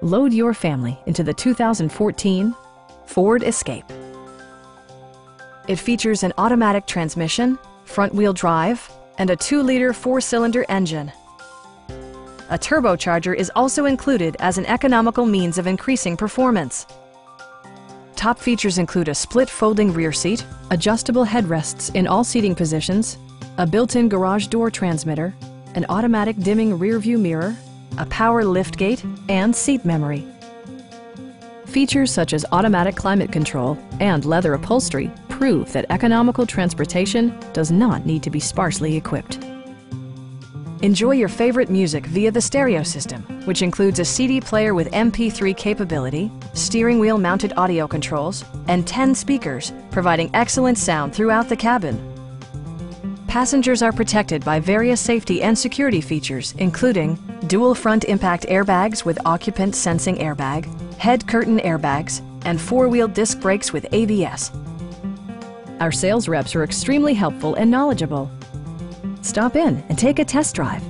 Load your family into the 2014 Ford Escape. It features an automatic transmission, front-wheel drive, and a 2-liter 4-cylinder engine. A turbocharger is also included as an economical means of increasing performance. Top features include a split folding rear seat, adjustable headrests in all seating positions, a built-in garage door transmitter, an automatic dimming rear-view mirror, a power liftgate, and seat memory. Features such as automatic climate control and leather upholstery prove that economical transportation does not need to be sparsely equipped. Enjoy your favorite music via the stereo system, which includes a CD player with MP3 capability, steering wheel mounted audio controls, and 10 speakers, providing excellent sound throughout the cabin. Passengers are protected by various safety and security features, including dual front impact airbags with occupant sensing airbag, head curtain airbags, and 4-wheel disc brakes with ABS. Our sales reps are extremely helpful and knowledgeable. Stop in and take a test drive.